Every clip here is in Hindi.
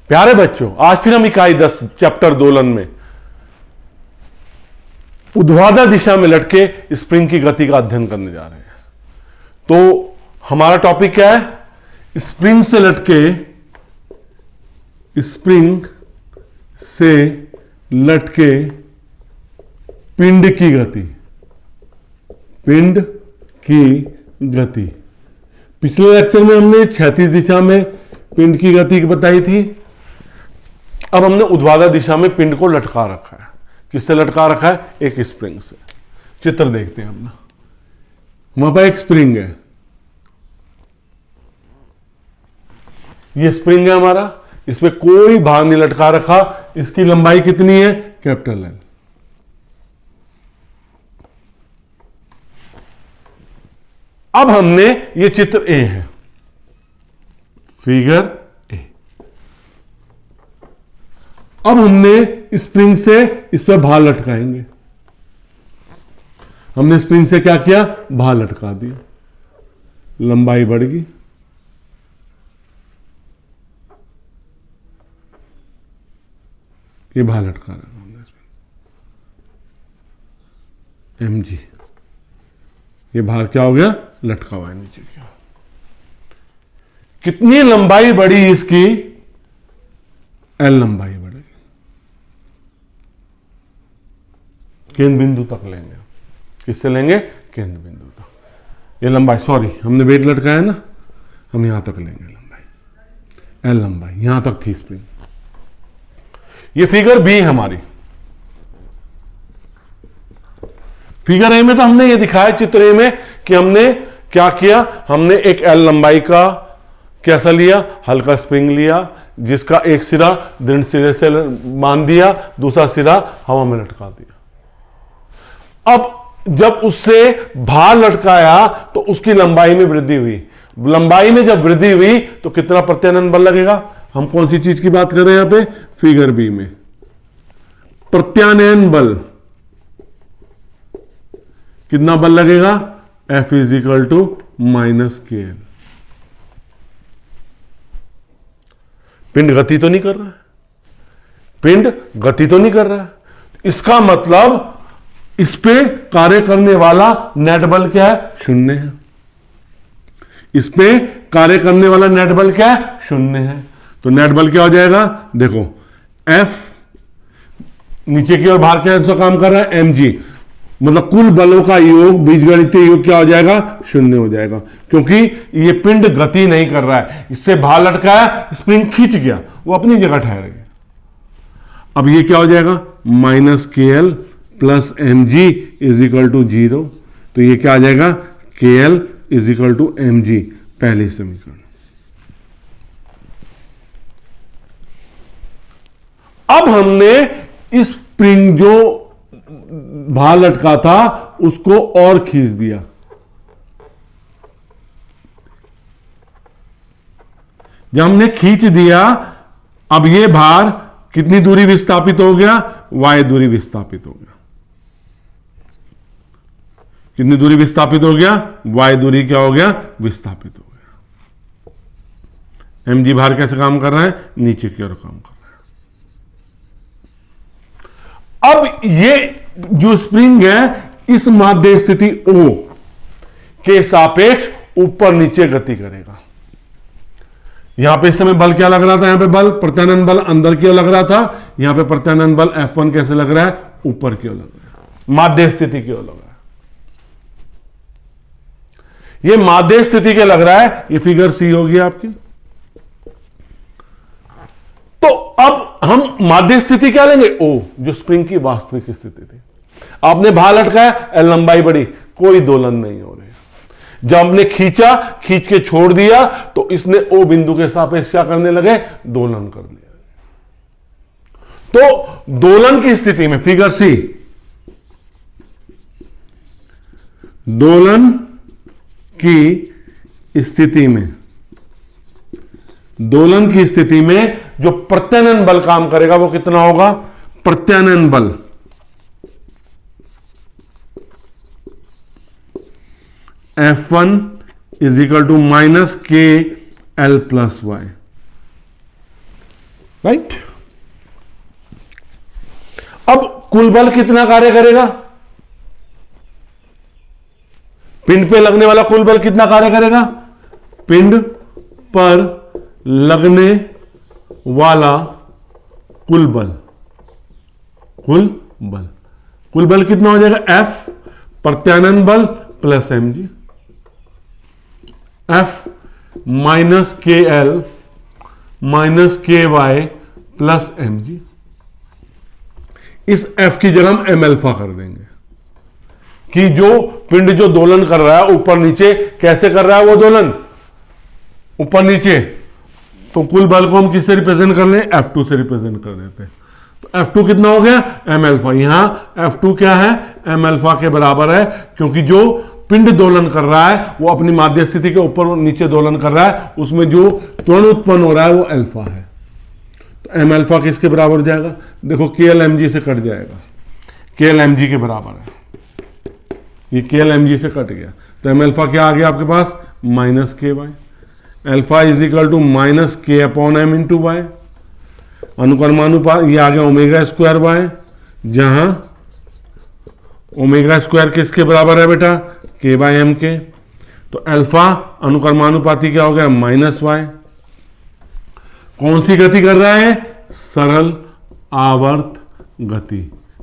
प्यारे बच्चों, आज फिर हम इकाई 10 चैप्टर दोलन में ऊर्ध्वाधर दिशा में लटके स्प्रिंग की गति का अध्ययन करने जा रहे हैं। तो हमारा टॉपिक क्या है? स्प्रिंग से लटके पिंड की गति। पिछले लेक्चर में हमने क्षैतिज दिशा में पिंड की गति बताई थी। अब हमने ऊर्ध्वाधर दिशा में पिंड को लटका रखा है। किससे लटका रखा है? एक स्प्रिंग से। चित्र देखते हैं अपना। हमारे पास एक स्प्रिंग है, ये स्प्रिंग है हमारा, इसमें कोई भार नहीं लटका रखा। इसकी लंबाई कितनी है? Capital L. अब हमने ये चित्र ए है, फिगर ए। अब हमने स्प्रिंग से इस पर भार लटकाएंगे। हमने स्प्रिंग से क्या किया? भार लटका दिया, लंबाई बढ़ गई। ये भार लटका रहा हमने एम जी। ये भार क्या हो गया? लटका हुआ है नीचे की ओर। कितनी लंबाई बढ़ी इसकी? एल लंबाई बढ़ेगी। केंद्र बिंदु तक लेंगे। किससे लेंगे? केंद्र बिंदु तक। ये लंबाई, सॉरी हमने वेट लटकाया ना, हम यहां तक लेंगे लंबाई, एल लंबाई यहां तक थी स्प्रिंग। ये फिगर बी है हमारी। फिगर ए में तो हमने ये दिखाया चित्र ए में कि हमने क्या किया? हमने एक एल लंबाई का कैसा लिया? हल्का स्प्रिंग लिया, जिसका एक सिरा दृढ़ सिरे से बांध दिया, दूसरा सिरा हवा में लटका दिया। अब जब उससे भार लटकाया तो उसकी लंबाई में वृद्धि हुई। लंबाई में जब वृद्धि हुई तो कितना प्रत्यानयन बल लगेगा? हम कौन सी चीज की बात कर रहे हैं यहां पे? फिगर बी में प्रत्यानयन बल। कितना बल लगेगा? F is equal to minus K L. पिंड गति तो नहीं कर रहा है, पिंड गति तो नहीं कर रहा है। इसका मतलब इस पे कार्य करने वाला नेट बल क्या है? शून्य है। इस पे कार्य करने वाला नेट बल क्या है? शून्य है। तो नेट बल क्या हो जाएगा? देखो, F नीचे की ओर भार क्या काम कर रहा है? mg, मतलब कुल बलों का योग, बीजगणितीय योग क्या हो जाएगा? शून्य हो जाएगा, क्योंकि ये पिंड गति नहीं कर रहा है। इससे भार लटकाया, स्प्रिंग खींच गया, वो अपनी जगह ठहर गया। अब ये क्या हो जाएगा? Minus K L plus M G is equal to 0। तो ये क्या आ जाएगा? K L is equal to M G, पहली समीकरण। अब हमने इस स्प्रिंग जो भार लटका था उसको और खींच दिया। जब हमने खींच दिया, अब ये भार कितनी दूरी विस्थापित हो गया? y दूरी विस्थापित हो गया। कितनी दूरी विस्थापित हो गया? y दूरी क्या हो गया? विस्थापित हो गया। mg भार कैसे काम कर रहा है? नीचे की ओर काम कर रहा है। अब ये जो स्प्रिंग है, इस माध्य स्थिति O के सापेक्ष ऊपर नीचे गति करेगा। यहां पे इस समय बल क्या लग रहा था? यहां पे बल प्रत्यानयन बल अंदर की ओर लग रहा था। यहां पे प्रत्यानयन बल F1 कैसे लग रहा है? ऊपर की ओर लग रहा है, माध्य स्थिति की ओर लग रहा है। ये माध्य स्थिति के लग रहा है। ये फिगर सी होगी आपकी। तो अब हम माध्य स्थिति क्या लेंगे? O, जो स्प्रिंग की वास्तविक स्थिति थी। आपने भार लटकाया, एल लंबाई बढ़ी, कोई दोलन नहीं हो रही। जब हमने खींचा, खींच के छोड़ दिया, तो इसने O बिंदु के सापेक्ष क्या करने लगे? दोलन कर लिया। तो दोलन की स्थिति में, फिगर सी, दोलन की स्थिति में जो प्रत्यानयन बल काम करेगा वो कितना होगा? प्रत्यानयन बल F1 is equal to minus K L plus Y, right. अब कुल बल कितना कार्य करेगा? पिंड पे लगने वाला कुल बल कितना कार्य करेगा? पिंड पर लगने वाला कुल बल, कुल बल कितना हो जाएगा? एफ प्रत्यानयन बल plus M G, F minus K L minus K Y plus M G. इस एफ की जगह हम एम एल्फा कर देंगे कि जो पिंड जो दोलन कर रहा है ऊपर नीचे, कैसे कर रहा है वो दोलन? ऊपर नीचे। तो कुल बल को हम किससे रिप्रेजेंट कर लें? F2 से रिप्रेजेंट कर देते हैं। तो F2 कितना हो गया? M alpha. यहां F2 क्या है? एम एल्फा के बराबर है, क्योंकि जो पिंड दोलन कर रहा है वो अपनी माध्य स्थिति के ऊपर और नीचे दोलन कर रहा है, उसमें जो त्वरण उत्पन्न हो रहा है वो अल्फा है। तो एम एल्फा किसके बराबर हो जाएगा? देखो के एल एम जी से कट जाएगा, के एल एम जी के बराबर है, ये के एल एम जी से कट गया। तो एम एल्फा क्या आ गया आपके पास? Minus K Y. Alpha is equal to minus K upon M into Y. अनुक्रमानुपात ये आ गया ओमेगा स्क्वायर वाई, जहां ओमेगा स्क्वायर किसके बराबर है बेटा? के बाय एम के। तो अल्फा अनुक्रमानुपाती क्या हो गया? Minus Y. कौन सी गति कर रहा है? सरल आवर्त गति।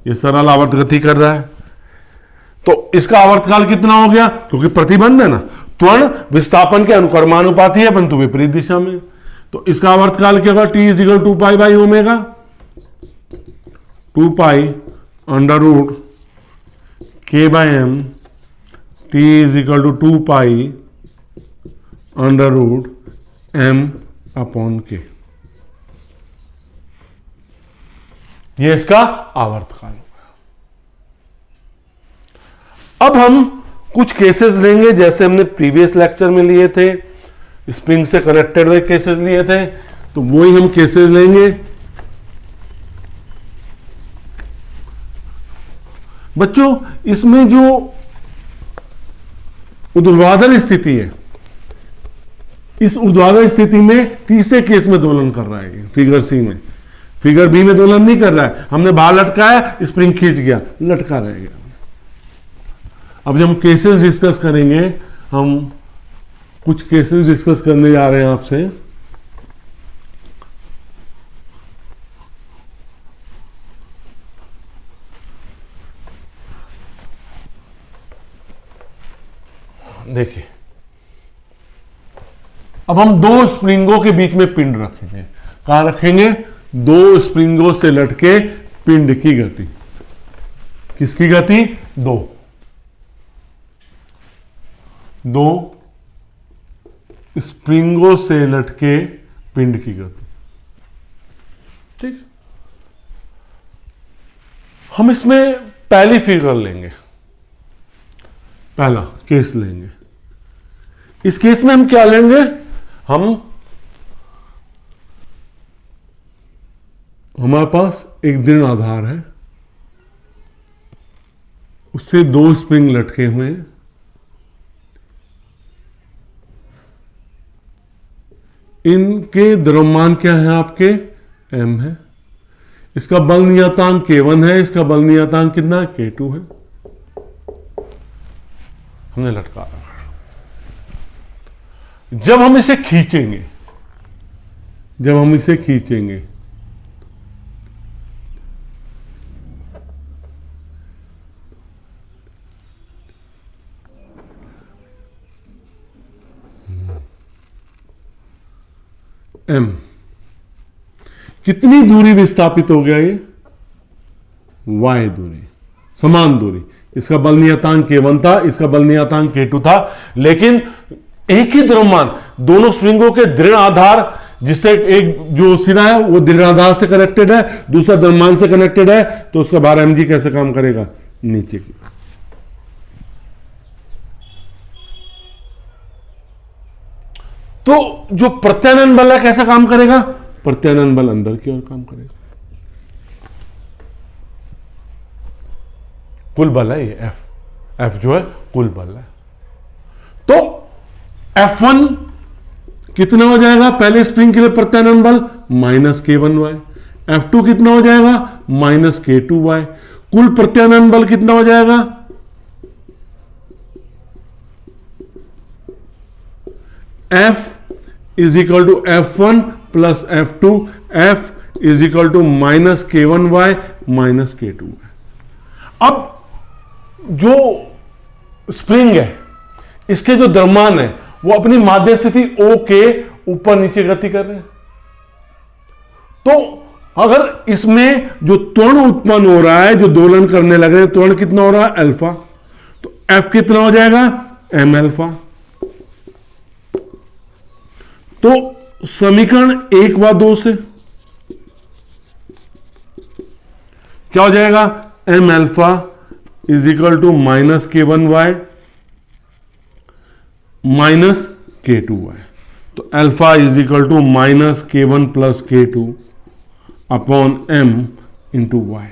ये सरल आवर्त गति कर रहा है। तो इसका आवर्तकाल कितना हो गया? क्योंकि प्रतिबंध है ना, त्वरण विस्थापन के अनुक्रमानुपाती है परंतु विपरीत दिशा में। तो इसका आवर्तकाल क्या होगा? T is equal to pi by omega, 2 pi under root K by M, T is equal to 2 pi under root M upon K. ये इसका आवर्तकाल होगा। अब हम कुछ केसेस लेंगे जैसे हमने प्रीवियस लेक्चर में लिए थे, स्प्रिंग से कनेक्टेड हुए केसेस लिए थे, तो वही हम केसेस लेंगे। बच्चों इसमें जो ऊर्ध्वाधर स्थिति है, इस ऊर्ध्वाधर स्थिति में तीसरे केस में दोलन कर रहा है, फिगर सी में। फिगर बी में दोलन नहीं कर रहा है, हमने बाहर लटकाया, स्प्रिंग खींच गया, लटका रहेगा। अब जब हम केसेस डिस्कस करेंगे, हम कुछ केसेस डिस्कस करने जा रहे हैं आपसे। देखिए, अब हम दो स्प्रिंगों के बीच में पिंड रखेंगे। कहां रखेंगे? दो स्प्रिंगों से लटके पिंड की गति। किसकी गति? दो स्प्रिंगों से लटके पिंड की गति। ठीक, हम इसमें पहली फिगर लेंगे, पहला केस लेंगे। इस केस में हम क्या लेंगे? हमारे पास एक दृढ़ आधार है, उससे दो स्प्रिंग लटके हुए हैं। इनके द्रव्यमान क्या है आपके? m है। इसका बल नियतांक k1 है, इसका बल नियतांक कितना? k2 है। हमने लटका रखा। जब हम इसे खींचेंगे, m कितनी दूरी विस्थापित हो गया? ये y दूरी, समान दूरी। इसका बल नियतांक k1 था, इसका बल नियतांक k2 था, लेकिन एक ही द्रव्यमान, दोनों स्प्रिंगों के दृढ़ आधार, जिससे एक जो सिरा है वो दृढ़ आधार से कनेक्टेड है, दूसरा द्रव्यमान से कनेक्टेड है, तो उसका भार mg कैसे काम करेगा? नीचे की। तो जो प्रत्यानयन बल है कैसे काम करेगा? प्रत्यानयन बल अंदर की ओर काम करेगा। कुल बल है ये, एफ जो है कुल बल है। तो F1 कितना हो जाएगा पहले स्प्रिंग के लिए प्रत्यानयन बल -k1y। F2 कितना हो जाएगा -k2y। कुल प्रत्यानयन बल कितना हो जाएगा F is equal to F1 plus F2। F is equal to -k1y -k2y। अब जो स्प्रिंग है इसके जो द्रव्यमान है वो अपनी माध्य स्थिति O के ऊपर नीचे गति कर रहे हैं। तो अगर इसमें जो त्वरण उत्पन्न हो रहा है, जो दोलन करने लग रहे हैं, त्वरण कितना हो रहा है अल्फा, तो F कितना हो जाएगा m अल्फा। तो समीकरण 1 व 2 से क्या हो जाएगा m alpha is equal to -k1y -k2y। तो alpha is equal to -k1 plus k2 upon m into Y.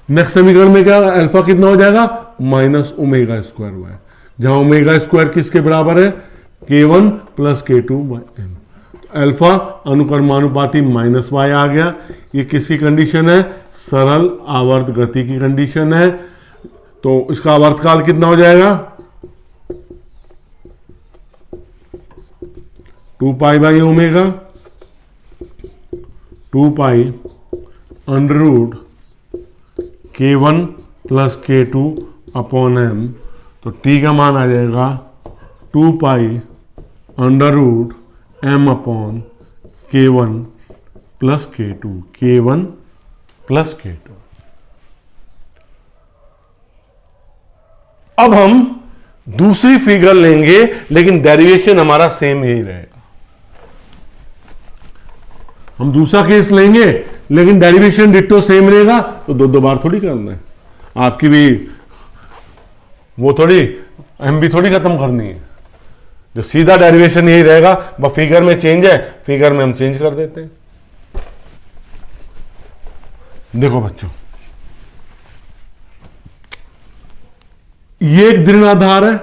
Next समीकरण में क्या अल्फा कितना हो जाएगा -ω²y, जहां ω² किसके बराबर है k1 plus k2 by m। Alpha अनुक्रमानुपाती -y आ गया। ये किसकी कंडीशन है सरल आवर्त गति की कंडीशन है। तो इसका आवर्तकाल कितना हो जाएगा 2π by omega 2π √ k1 plus k2 upon m। तो t का मान आ जाएगा 2π √ m upon k1 plus k2 k1 plus k2। अब हम दूसरी फिगर लेंगे लेकिन डेरिवेशन हमारा सेम यही रहेगा। हम दूसरा केस लेंगे लेकिन डेरिवेशन डिट्टो सेम रहेगा। तो दो बार थोड़ी करना है, आपकी भी वो थोड़ी हम भी थोड़ी खत्म करनी है। जो सीधा डेरिवेशन यही रहेगा, बस फिगर में चेंज है, फिगर में हम चेंज कर देते हैं। देखो बच्चों, ये एक दृढ़ आधार है,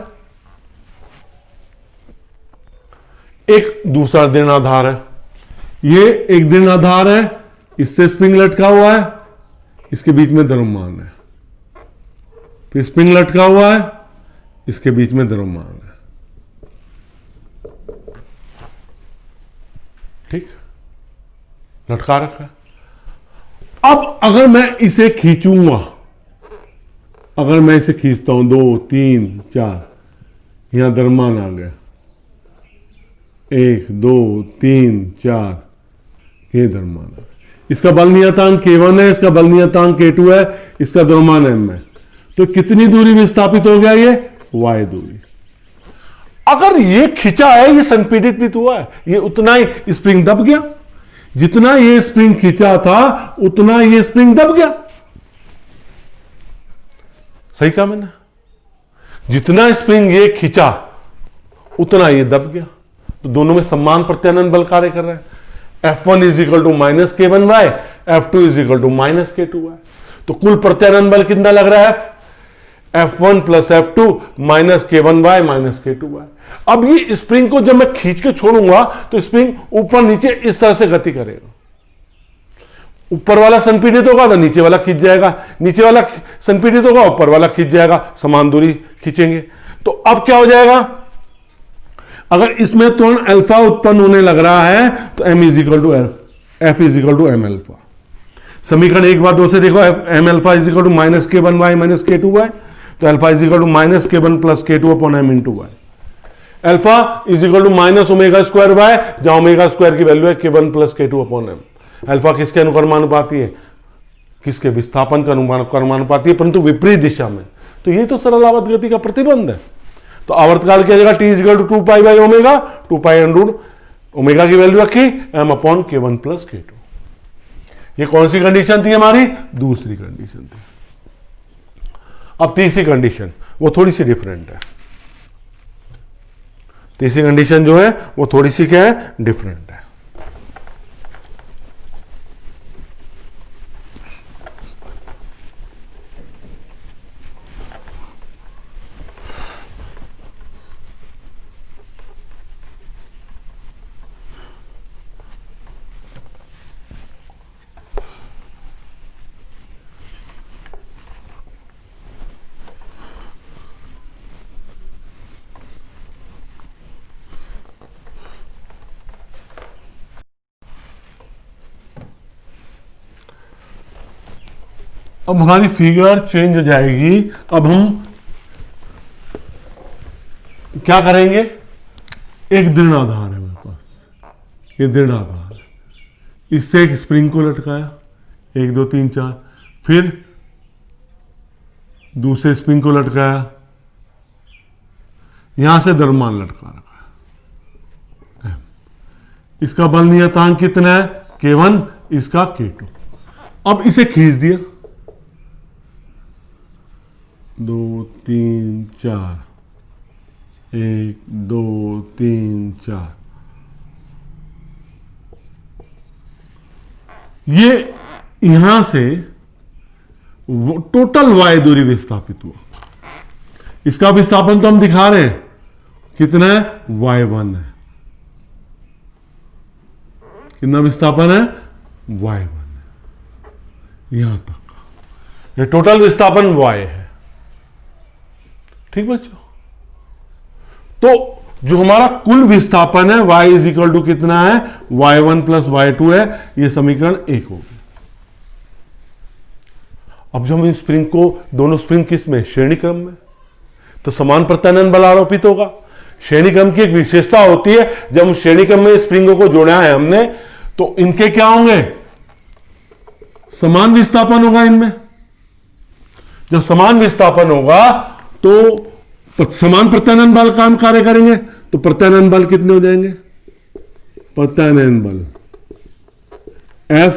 एक दूसरा दृढ़ आधार है। ये एक दृढ़ आधार है, इससे स्प्रिंग लटका हुआ है, इसके बीच में द्रव्यमान है। फिर स्प्रिंग लटका हुआ है, इसके बीच में द्रव्यमान है। ठीक, लटका रखा है। अब अगर मैं इसे खींचूंगा, अगर मैं इसे खींचता हूं 2 3 4, यहां द्रव्यमान आ गया 1 2 3 4, ये द्रव्यमान है। इसका बल नियतांक k1 है, इसका बल नियतांक k2 है, इसका द्रव्यमान m है। तो कितनी दूरी में स्थापित हो गया ये y दूरी। अगर ये खिंचा है, ये संपीड़ित भी हुआ है, ये उतना ही स्प्रिंग दब गया। जितना ये स्प्रिंग खिंचा था उतना ये स्प्रिंग दब गया। सही कहा मैंने, जितना स्प्रिंग ये खिंचा उतना ये दब गया। तो दोनों में समान प्रत्यानयन बल कार्य कर रहा है। F1 is equal to -k1y, F2 is equal to -k2y। तो कुल प्रत्यानयन बल कितना लग रहा है F1 plus F2 -k1y -k2y। अब ये स्प्रिंग को जब मैं खींच के छोड़ूंगा तो स्प्रिंग ऊपर नीचे इस तरह से गति करेगा। ऊपर वाला संपीड़ित होगा तो नीचे वाला खींच जाएगा, नीचे वाला संपीड़ित होगा ऊपर वाला खींच जाएगा, समान दूरी खींचेंगे। तो अब क्या हो जाएगा, अगर इसमें त्वरण अल्फा उत्पन्न होने लग रहा है तो m is equal to F is equal to m alpha. समीकरण 1 व 2 से देखो, m alpha is equal to -k1y -k2y। तो alpha is equal to -k1 plus k2 upon m into Y. Alpha is equal to -ω²y, जहां ω² की वैल्यू है k1 plus k2 upon m। Alpha किसके अनुक्रमानुपाती है, किसके विस्थापन के अनुक्रमानुपाती है, परंतु विपरीत दिशा में। तो ये तो सरल आवर्त गति का प्रतिबंध है। तो आवर्तकाल क्या जगह t is equal to 2π by omega, 2π √ omega की वैल्यू रखी m upon k1 plus k2। ये कौन सी कंडीशन थी हमारी, दूसरी कंडीशन थी। अब तीसरी कंडीशन वो थोड़ी सी डिफरेंट है। तीसरी कंडीशन जो है वो थोड़ी सी क्या है, डिफरेंट है। अब हमारी फिगर चेंज हो जाएगी। अब हम क्या करेंगे, एक दृढ़ आधार है मेरे पास, ये दृढ़ आधार है, इससे एक स्प्रिंग को लटकाया 1 2 3 4, फिर दूसरे स्प्रिंग को लटकाया, यहां से द्रव्यमान लटका रखा है। इसका बल नियतांक कितना है, K1, इसका K2। अब इसे खींच दिया 2 3 4, 1 2 3 4, ये यहां से टोटल y दूरी विस्थापित हुआ। इसका विस्थापन तो हम दिखा रहे हैं, कितना है, y1 है। कितना विस्थापन है, y1 है, यहां तक का ये टोटल विस्थापन y है। ठीक बच्चों, तो जो हमारा कुल विस्थापन है y इज इक्वल टू कितना है, y1 प्लस y2 है। ये समीकरण 1 हो गया। अब जब हम इन स्प्रिंग को, दोनों स्प्रिंग किस में, श्रेणी क्रम में, तो समान प्रत्यानयन बल आरोपित होगा। श्रेणी क्रम की एक विशेषता होती है, जब हम श्रेणी क्रम में स्प्रिंगों को जोड़ा है हमने, तो इनके क्या होंगे, समान विस्थापन होगा। इनमें जब समान विस्थापन होगा तो समान प्रत्यानयन बल काम कार्य करेंगे। तो प्रत्यानयन बल कितने हो जाएंगे, प्रत्यानयन बल F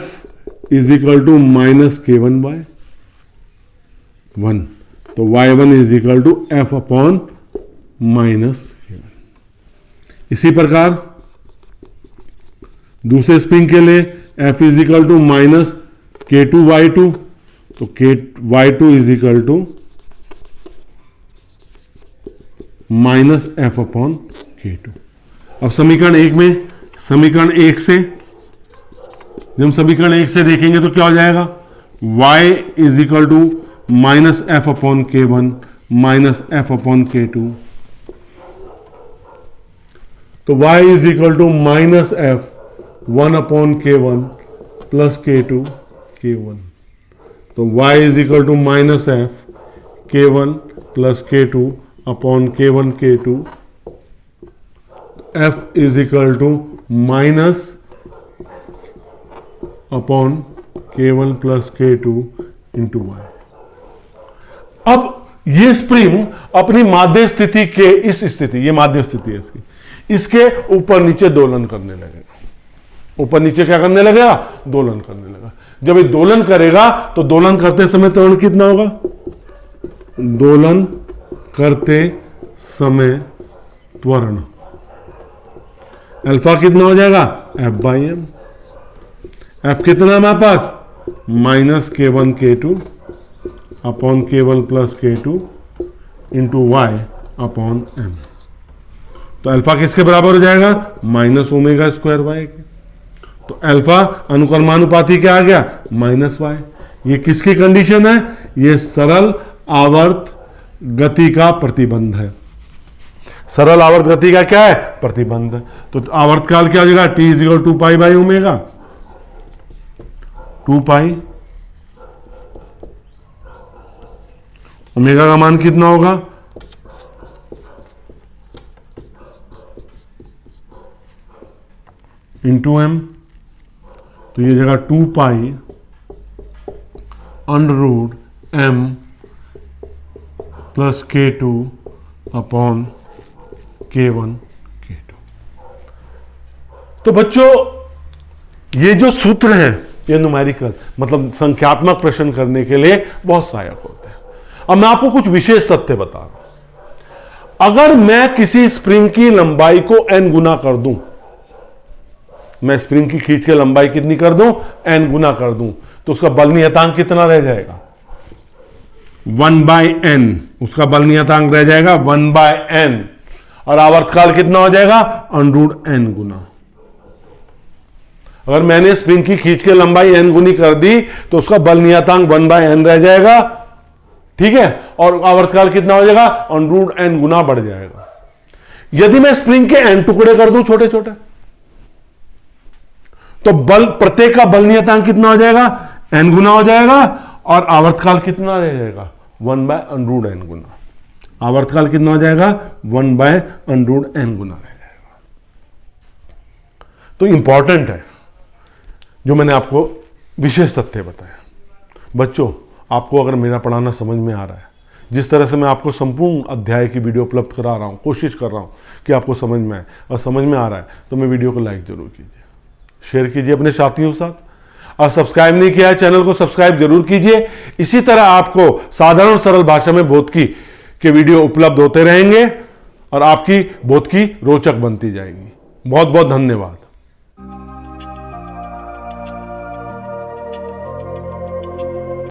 is equal to minus K1/1, तो y1 is equal to F upon minus K1। इसी प्रकार दूसरे स्प्रिंग के लिए F is equal to minus K2/2, तो y2 is equal to minus F upon K2। अब समीकरण 1 में, समीकरण 1 से जब हम समीकरण 1 से देखेंगे तो क्या हो जाएगा, y is equal to minus F upon K1 minus F upon K2, तो y is equal to minus F 1 upon K1 plus K2 K1, तो y is equal to minus F K1 plus K2 upon K1 K2, F is equal to minus upon K1 plus K2 into y। अब ये स्प्रिंग अपनी माध्य स्थिति के, इस स्थिति, ये माध्य स्थिति है इसकी, इसके ऊपर नीचे दोलन करने लगेगा। ऊपर नीचे क्या करने लगेगा, दोलन करने लगेगा। जब ये दोलन करेगा तो दोलन करते समय त्वरण कितना होगा, दोलन करते समय त्वरण अल्फा कितना हो जाएगा, F/m। F कितना है हमारे पास, minus K1 K2 upon K1 plus K2 into y upon m। तो अल्फा किसके बराबर हो जाएगा, माइनस ओमेगा स्क्वायर y के। तो अल्फा अनुक्रमानुपाती क्या आ गया, माइनस y। ये किसकी कंडीशन है, ये सरल आवर्त गति का प्रतिबंध है। सरल आवर्त गति का क्या है, प्रतिबंध है। तो आवर्त काल क्या हो जाएगा, t is equal 2 pi by omega, 2 pi omega का मान कितना होगा, इंटू m, तो ये जगह 2 pi under root m plus K2 upon K1 K2। तो बच्चों ये जो सूत्र है, ये न्यूमेरिकल मतलब संख्यात्मक प्रश्न करने के लिए बहुत सहायक होते हैं। अब मैं आपको कुछ विशेष तथ्य बता रहा हूं। अगर मैं किसी स्प्रिंग की लंबाई को n गुना कर दूं, मैं स्प्रिंग की खींच के लंबाई कितनी कर दूं, n गुना कर दूं, तो उसका बल नियतांक कितना रह जाएगा, 1/n। उसका बल नियतांक रह जाएगा 1/n, और आवर्तकाल कितना हो जाएगा, √n गुना। अगर मैंने स्प्रिंग की खींच के लंबाई n गुनी कर दी तो उसका बल नियतांक 1/n रह जाएगा, ठीक है, और आवर्तकाल कितना हो जाएगा, √n गुना बढ़ जाएगा। यदि मैं स्प्रिंग के n टुकड़े कर दूं छोटे छोटे, तो बल, प्रत्येक का बल नियतांक कितना हो जाएगा, n गुना हो जाएगा, और आवर्तकाल कितना रह जाएगा 1/√n गुना। आवर्तकाल कितना हो जाएगा 1/√n गुना रह जाएगा। तो इंपॉर्टेंट है जो मैंने आपको विशेष तथ्य बताया। बच्चों, आपको अगर मेरा पढ़ाना समझ में आ रहा है, जिस तरह से मैं आपको संपूर्ण अध्याय की वीडियो उपलब्ध करा रहा हूं, कोशिश कर रहा हूं कि आपको समझ में आए, और समझ में आ रहा है तो मैं वीडियो को लाइक जरूर कीजिए, शेयर कीजिए अपने साथियों के साथ, और सब्सक्राइब नहीं किया है चैनल को सब्सक्राइब जरूर कीजिए। इसी तरह आपको साधारण सरल भाषा में भौतिकी के वीडियो उपलब्ध होते रहेंगे और आपकी भौतिकी रोचक बनती जाएगी। बहुत बहुत धन्यवाद।